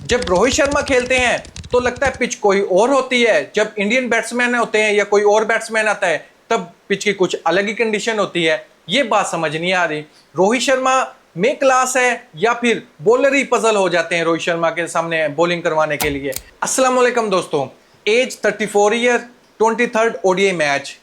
जब रोहित शर्मा खेलते हैं तो लगता है पिच कोई और होती है, जब इंडियन बैट्समैन होते हैं या कोई और बैट्समैन आता है तब पिच की कुछ अलग ही कंडीशन होती है। ये बात समझ नहीं आ रही, रोहित शर्मा में क्लास है या फिर बॉलर ही पजल हो जाते हैं रोहित शर्मा के सामने बॉलिंग करवाने के लिए। अस्सलाम वालेकुम दोस्तों, age 34 year, 23rd ODI match,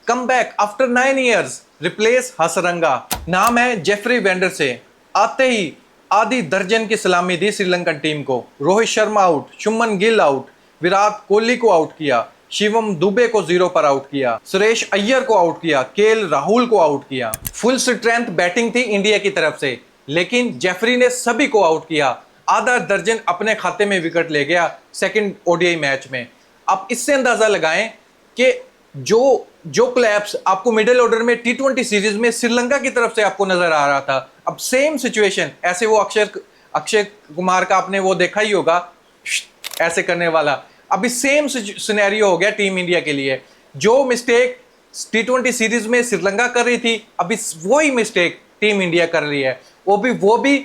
come back after 9 years, replace Hasaranga. नाम है जेफरी वेंडर से। आते ही आधी दर्जन की सलामी दी श्रीलंकन टीम को। रोहित शर्मा आउट, शुभमन गिल आउट, विराट कोहली को आउट किया, शिवम दुबे को 0 पर आउट किया, सुरेश अय्यर को आउट किया, केएल राहुल को आउट किया। फुल स्ट्रेंथ बैटिंग थी इंडिया की तरफ से, लेकिन जेफरी ने सभी को आउट किया। आधा दर्जन अपने खाते में विकेट ले गया सेकंड ओडीआई मैच में। आप इससे अंदाजा लगाएं कि जो जो क्लैप्स आपको मिडिल ऑर्डर में टी20 सीरीज में श्रीलंका की तरफ से आपको नजर आ रहा था, अब सेम सिचुएशन ऐसे वो अक्षय कुमार का आपने वो देखा ही होगा ऐसे करने वाला। अभी सेम सिनेरियो हो गया टीम इंडिया के लिए। जो मिस्टेक टी20 सीरीज में श्रीलंका कर रही थी, अभी वही मिस्टेक टीम इंडिया कर रही है, वो भी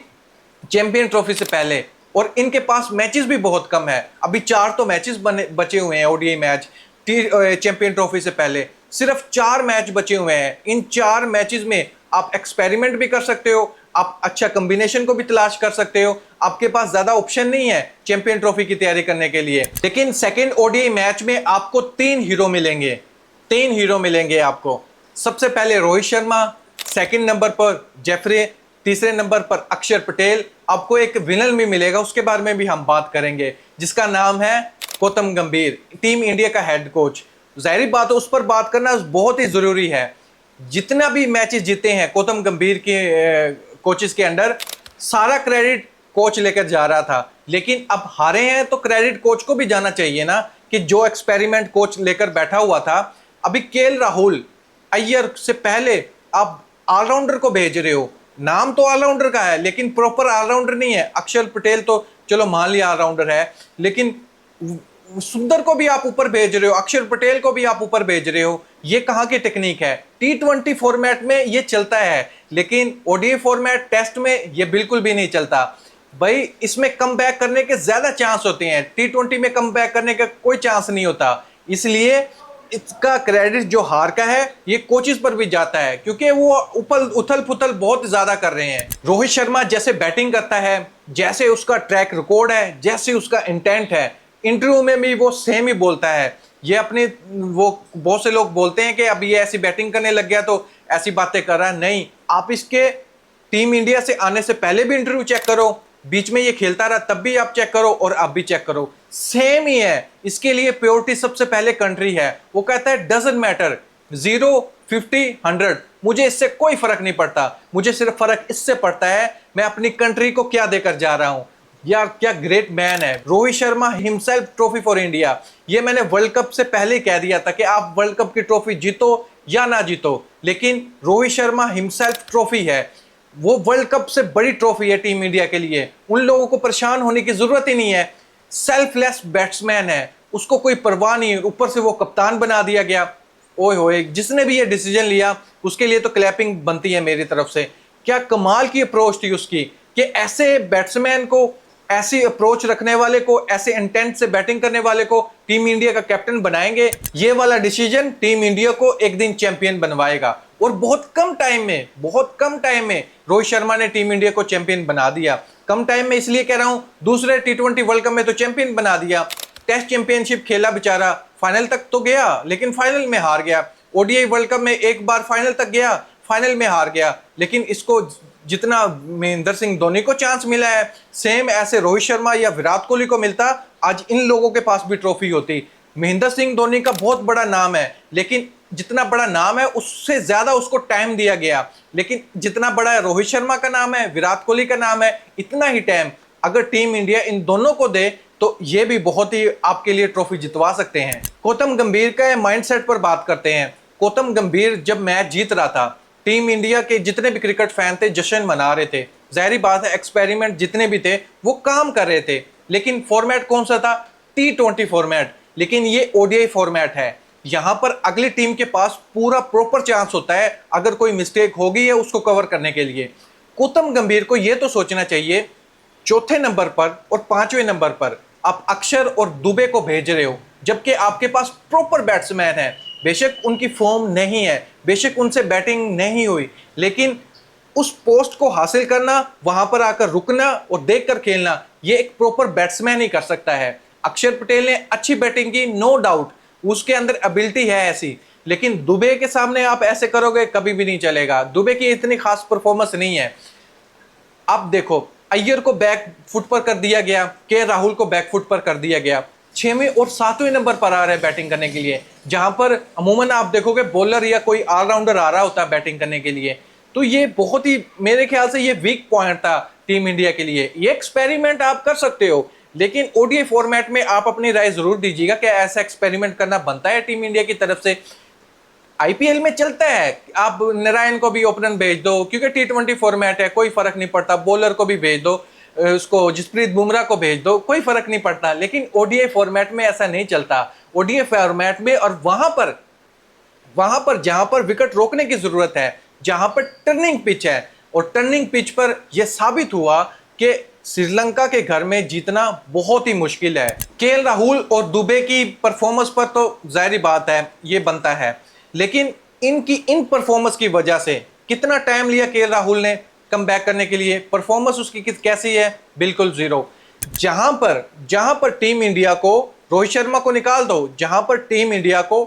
चैंपियन ट्रॉफी से पहले। और इनके पास मैचेस भी बहुत कम है, अभी 4 तो मैचेस बचे हुए हैं ओडीआई मैच चैंपियन ट्रॉफी से पहले। सिर्फ 4 मैच बचे हुए हैं। इन 4 मैचेस में आप एक्सपेरिमेंट भी कर सकते हो, आप अच्छा कॉम्बिनेशन को भी तलाश कर सकते हो। आपके पास ज्यादा ऑप्शन नहीं है चैंपियन ट्रॉफी की तैयारी करने के लिए। लेकिन सेकंड ओडीआई मैच में आपको 3 हीरो मिलेंगे, 3 हीरो मिलेंगे आपको। सबसे पहले रोहित शर्मा, सेकंड नंबर पर जेफरी, तीसरे नंबर पर अक्षर पटेल। आपको एक विनर भी मिलेगा, उसके बारे में भी हम बात करेंगे, जिसका नाम है गौतम गंभीर, टीम इंडिया का हेड कोच। जाहिर बात है उस पर बात करना बहुत ही जरूरी है। जितना भी मैचेस जीते हैं गौतम गंभीर के कोचेस के अंडर, सारा क्रेडिट कोच लेकर जा रहा था, लेकिन अब हारे हैं तो क्रेडिट कोच को भी जाना चाहिए ना, कि जो एक्सपेरिमेंट कोच लेकर बैठा हुआ था। अभी केएल राहुल, अय्यर से पहले आप ऑलराउंडर को भेज रहे हो। नाम तो ऑलराउंडर का है लेकिन प्रॉपर ऑलराउंडर नहीं है। अक्षर पटेल तो चलो मान लिया ऑलराउंडर है, लेकिन सुंदर को भी आप ऊपर भेज रहे हो, अक्षर पटेल को भी आप ऊपर भेज रहे हो। ये कहां की टेक्निक है? टी20 फॉर्मेट में ये चलता है, लेकिन ओडीआई फॉर्मेट टेस्ट में ये बिल्कुल भी नहीं चलता भाई। इसमें कम बैक करने के ज्यादा चांस होते हैं, टी20 में कम बैक करने का कोई चांस नहीं होता। इसलिए इसका क्रेडिट जो हार का है ये कोचेस पर भी जाता है, क्योंकि वो उथल पुथल बहुत ज्यादा कर रहे हैं। रोहित शर्मा जैसे बैटिंग करता है, जैसे उसका ट्रैक रिकॉर्ड है, जैसे उसका इंटेंट है, इंटरव्यू में भी वो सेम ही बोलता है। ये अपने वो बहुत से लोग बोलते हैं कि अब ये ऐसी बैटिंग करने लग गया तो ऐसी बातें कर रहा है। नहीं, आप इसके टीम इंडिया से आने से पहले भी इंटरव्यू चेक करो, बीच में ये खेलता रहा तब भी आप चेक करो, और अब भी चेक करो, सेम ही है। इसके लिए प्योरिटी सबसे पहले कंट्री है। वो कहता है डजंट मैटर 0, 50, 100, मुझे इससे कोई फर्क नहीं पड़ता, मुझे सिर्फ फर्क इससे पड़ता है मैं अपनी कंट्री को क्या देकर जा रहा हूं। यार क्या ग्रेट मैन है Rohit Sharma himself. Trophy for India, ये मैंने वर्ल्ड कप से पहले ही कह दिया था कि आप वर्ल्ड कप की ट्रॉफी जीतो या ना जीतो, लेकिन रोहित शर्मा हिमसेल्फ ट्रॉफी है। वो वर्ल्ड कप से बड़ी ट्रॉफी है टीम इंडिया के लिए। उन लोगों को परेशान होने की जरूरत ही नहीं है। सेल्फलेस बैट्समैन है, उसको कोई परवाह नहीं, ऊपर से वो कप्तान बना दिया गया। ओए होए, जिसने भी ये डिसीजन लिया उसके लिए तो क्लैपिंग बनती है मेरी तरफ से। क्या कमाल की अप्रोच थी उसकी, कि ऐसे बैट्समैन को, ऐसी अप्रोच रखने वाले को, ऐसे इंटेंट से बैटिंग करने वाले को टीम इंडिया का कैप्टन बनाएंगे। ये वाला डिसीजन टीम इंडिया को एक दिन चैंपियन बनवाएगा। और बहुत कम टाइम में रोहित शर्मा ने टीम इंडिया को चैंपियन बना दिया। कम टाइम में इसलिए कह रहा हूं, दूसरे टी20 वर्ल्ड कप में तो चैंपियन बना दिया। टेस्ट चैंपियनशिप खेला बेचारा, फाइनल तक तो गया लेकिन फाइनल में हार गया। ओडीआई वर्ल्ड कप में एक बार फाइनल तक गया, फाइनल में हार गया। लेकिन इसको जितना महेंद्र सिंह धोनी को चांस मिला है, सेम ऐसे रोहित शर्मा या विराट कोहली को मिलता, आज इन लोगों के पास भी ट्रॉफी होती। महेंद्र सिंह धोनी का बहुत बड़ा नाम है, लेकिन जितना बड़ा नाम है उससे ज्यादा उसको टाइम दिया गया। लेकिन जितना बड़ा रोहित शर्मा का नाम है, विराट कोहली का नाम है, इतना ही टाइम अगर टीम इंडिया इन दोनों को दे तो ये भी बहुत ही आपके लिए ट्रॉफी जितवा सकते हैं। गौतम गंभीर का माइंडसेट पर बात करते हैं। गौतम गंभीर जब मैच जीत रहा था, टीम इंडिया के जितने भी क्रिकेट फैन थे जश्न मना रहे थे। जाहिर बात है एक्सपेरिमेंट जितने भी थे वो काम कर रहे थे, लेकिन फॉर्मेट कौन सा था? टी20 फॉर्मेट। लेकिन ये ओडीआई फॉर्मेट है। यहां पर अगली टीम के पास पूरा प्रॉपर चांस होता है अगर कोई मिस्टेक होगी है उसको कवर करने के लिए। गौतम गंभीर को यह तो सोचना चाहिए चौथे नंबर पर और पांचवें नंबर पर आप अक्षर और दुबे को भेज रहे हो, जबकि आपके पास प्रॉपर बैट्समैन है। बेशक उनकी फॉर्म नहीं है, बेशक उनसे बैटिंग नहीं हुई, लेकिन उस पोस्ट को हासिल करना, वहां पर आकर रुकना और देखकर खेलना, ये एक प्रॉपर बैट्समैन ही कर सकता है। अक्षर पटेल ने अच्छी बैटिंग की, नो डाउट, उसके अंदर एबिलिटी है ऐसी, लेकिन दुबे के सामने आप ऐसे करोगे कभी भी नहीं चलेगा। दुबे की इतनी खास परफॉर्मेंस नहीं है। अब देखो, अय्यर को बैक फुट पर कर दिया गया, के राहुल को बैक फुट पर कर दिया गया, 6वें और 7वें नंबर पर आ रहे हैं बैटिंग करने के लिए, जहां पर अमूमन आप देखोगे बॉलर या कोई ऑलराउंडर आ रहा होता है बैटिंग करने के लिए। तो ये बहुत ही, मेरे ख्याल से ये वीक पॉइंट था टीम इंडिया के लिए। ये एक्सपेरिमेंट आप कर सकते हो, लेकिन ओडीआई फॉर्मेट में आप अपनी राय जरूर दीजिएगा कि ऐसा एक्सपेरिमेंट करना बनता है टीम इंडिया की तरफ से। आईपीएल में चलता है, आप नारायण को भी ओपनर भेज दो, क्योंकि टी20 फॉर्मेट है, कोई फर्क नहीं पड़ता। बॉलर को भी भेज दो, उसको जसप्रीत बुमराह को भेज दो, कोई फर्क नहीं पड़ता। लेकिन ओडीआई फॉर्मेट में ऐसा नहीं चलता। ओडीआई फॉर्मेट में, और वहां पर जहां पर विकेट रोकने की जरूरत है, जहां पर टर्निंग पिच है, और टर्निंग पिच पर यह साबित हुआ कि श्रीलंका के घर में जीतना बहुत ही मुश्किल है। केएल राहुल और दुबे की परफॉर्मेंस पर तो जाहिर बात है ये बनता है, लेकिन इनकी इन परफॉर्मेंस की वजह से कितना टाइम लिया केएल राहुल ने कम बैक करने के लिए। परफॉर्मेंस उसकी कैसी है? बिल्कुल जीरो। जहां पर टीम इंडिया को, रोहित शर्मा को निकाल दो, जहां पर टीम इंडिया को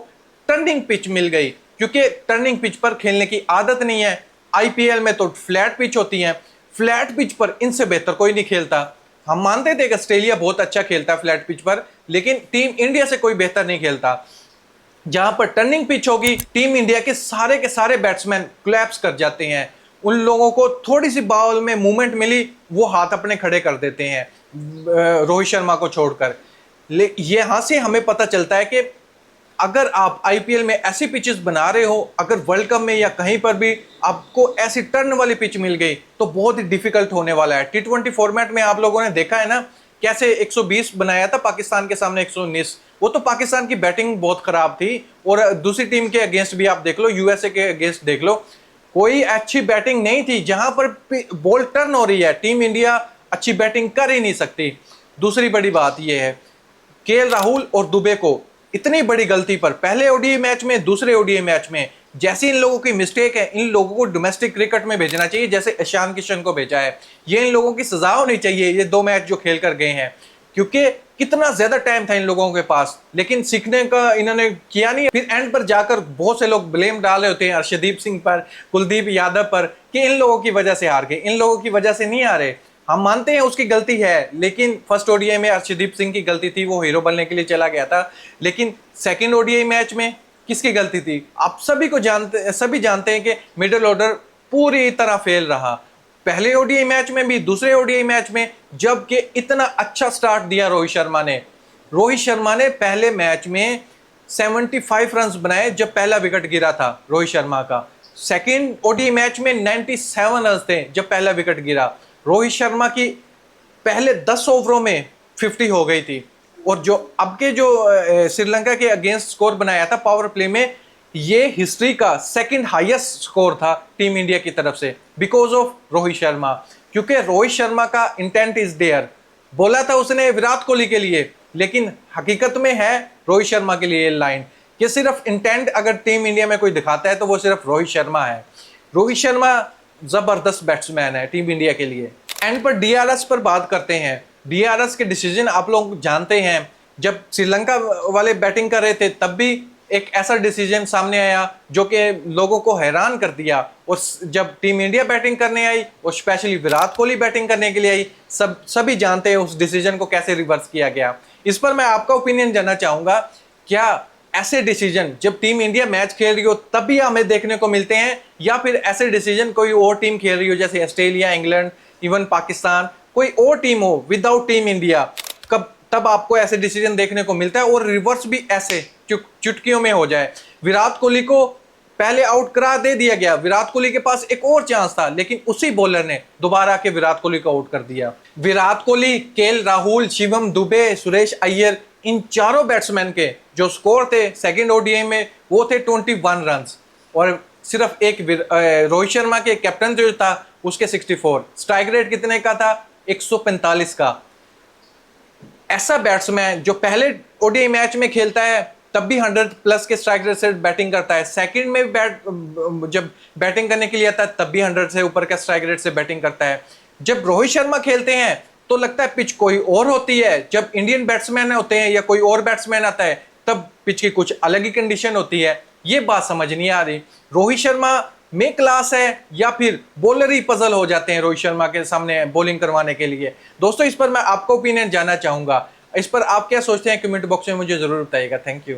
टर्निंग पिच मिल गई, क्योंकि टर्निंग पिच पर खेलने की आदत नहीं है। आईपीएल में तो फ्लैट पिच होती है, फ्लैट पिच पर इनसे बेहतर कोई नहीं खेलता। हम मानते थे कि ऑस्ट्रेलिया बहुत अच्छा खेलता है फ्लैट पिच पर, लेकिन टीम इंडिया से कोई बेहतर नहीं खेलता। जहां पर टर्निंग पिच होगी, टीम इंडिया के सारे बैट्समैन कोलैप्स कर जाते हैं। उन लोगों को थोड़ी सी बॉल में मूवमेंट मिली, वो हाथ अपने खड़े कर देते हैं, रोहित शर्मा को छोड़कर। यहां से हमें पता चलता है कि अगर आप आईपीएल में ऐसी पिचेस बना रहे हो, अगर वर्ल्ड कप में या कहीं पर भी आपको ऐसी टर्न वाली पिच मिल गई, तो बहुत ही डिफिकल्ट होने वाला है। टी20 फॉर्मेट में आप लोगों ने देखा है ना, कैसे 120 बनाया था पाकिस्तान के सामने 119। वो तो पाकिस्तान की बैटिंग बहुत खराब थी, और दूसरी टीम के अगेंस्ट भी आप देख लो, यूएसए के अगेंस्ट देख लो, कोई अच्छी बैटिंग नहीं थी। जहां पर बॉल टर्न हो रही है, टीम इंडिया अच्छी बैटिंग कर ही नहीं सकती। दूसरी बड़ी बात यह है, केएल राहुल और दुबे को इतनी बड़ी गलती पर पहले ओडीआई मैच में, दूसरे ओडीआई मैच में, जैसी इन लोगों की मिस्टेक है, इन लोगों को डोमेस्टिक क्रिकेट में भेजना चाहिए, जैसे ईशान किशन को भेजा है। ये इन लोगों की सजा होनी चाहिए, ये 2 मैच जो खेल कर गए हैं, क्योंकि कितना ज्यादा टाइम था इन लोगों के पास, लेकिन सीखने का इन्होंने किया नहीं। फिर एंड पर जाकर बहुत से लोग ब्लेम डाल रहे होते हैं अर्शदीप सिंह पर, कुलदीप यादव पर, कि इन लोगों की वजह से हार गए। इन लोगों की वजह से नहीं हारे, हम मानते हैं उसकी गलती है, लेकिन फर्स्ट ओडीआई में अर्शदीप सिंह की गलती थी, वो हीरो बनने के लिए चला गया था। लेकिन सेकंड ओडीआई मैच में किसकी गलती थी? आप सभी जानते हैं कि मिडिल ऑर्डर पूरी तरह फेल रहा, पहले ओडीआई मैच में भी, दूसरे ओडीआई मैच में। जबकि इतना अच्छा स्टार्ट दिया रोहित शर्मा ने पहले मैच में 75 रन बनाए जब पहला विकेट गिरा था रोहित शर्मा का। सेकंड ओडीआई मैच में 97 रन थे जब पहला विकेट गिरा। रोहित शर्मा की पहले 10 ओवरों में 50 हो गई थी, और जो श्रीलंका के अगेंस्ट स्कोर बनाया था पावर प्ले में, ये हिस्ट्री का सेकंड हाईएस्ट स्कोर था टीम इंडिया की तरफ से, बिकॉज ऑफ रोहित शर्मा। क्योंकि रोहित शर्मा का इंटेंट इज देयर, बोला था उसने विराट कोहली के लिए, लेकिन हकीकत में है रोहित शर्मा के लिए लाइन, कि सिर्फ इंटेंट अगर टीम इंडिया में कोई दिखाता है तो वो सिर्फ रोहित शर्मा है। रोहित शर्मा जबरदस्त बैट्समैन है टीम इंडिया के लिए। एंड पर डीआरएस पर बात करते हैं। डीआरएस के डिसीजन आप लोग जानते हैं, जब श्रीलंका वाले बैटिंग कर रहे थे तब भी एक ऐसा डिसीजन सामने आया जो कि लोगों को हैरान कर दिया, और जब टीम इंडिया बैटिंग करने आई और स्पेशली विराट कोहली बैटिंग करने के लिए आई, सभी जानते हैं उस डिसीजन को कैसे रिवर्स किया गया। इस पर मैं आपका ओपिनियन जानना चाहूंगा, क्या ऐसे डिसीजन जब टीम इंडिया मैच खेल रही हो तभी हमें देखने को मिलते हैं, या फिर ऐसे डिसीजन कोई और टीम खेल रही हो, जैसे ऑस्ट्रेलिया, इंग्लैंड, इवन पाकिस्तान, कोई और टीम हो विदाउट टीम इंडिया, तब आपको ऐसे डिसीजन देखने को मिलता है? और रिवर्स भी ऐसे चुटकियों में हो जाए। विराट कोहली को पहले आउट करा दे दिया गया, विराट कोहली के पास एक और चांस था, लेकिन उसी बॉलर ने दोबारा के विराट कोहली को आउट कर दिया। विराट कोहली, केएल राहुल, शिवम दुबे, सुरेश अय्यर, इन चारों बैट्समैन के जो स्कोर थे सेकंड ओडीआई में, वो थे 21 रन, और सिर्फ एक रोहित शर्मा के कैप्टन जो था उसके 64। स्ट्राइक रेट कितने का था? 145 का। ऐसा बैट्समैन जो पहले ओडीआई मैच में खेलता है तब भी 100 प्लस के स्ट्राइक रेट से बैटिंग करता है, सेकंड में जब बैटिंग करने के लिए आता है तब भी 100 से ऊपर का स्ट्राइक रेट से बैटिंग करता है। जब रोहित शर्मा खेलते हैं तो लगता है पिच कोई और होती है, जब इंडियन बैट्समैन होते हैं या कोई और बैट्समैन आता है तब पिच की कुछ अलग ही कंडीशन होती है। ये बात समझ नहीं आ रही, रोहित शर्मा में क्लास है या फिर बॉलर ही पजल हो जाते हैं रोहित शर्मा के सामने बॉलिंग करवाने के लिए। दोस्तों, इस पर मैं आपका ओपिनियन जानना चाहूंगा, इस पर आप क्या सोचते हैं कमेंट बॉक्स में मुझे जरूर बताइएगा। Thank you.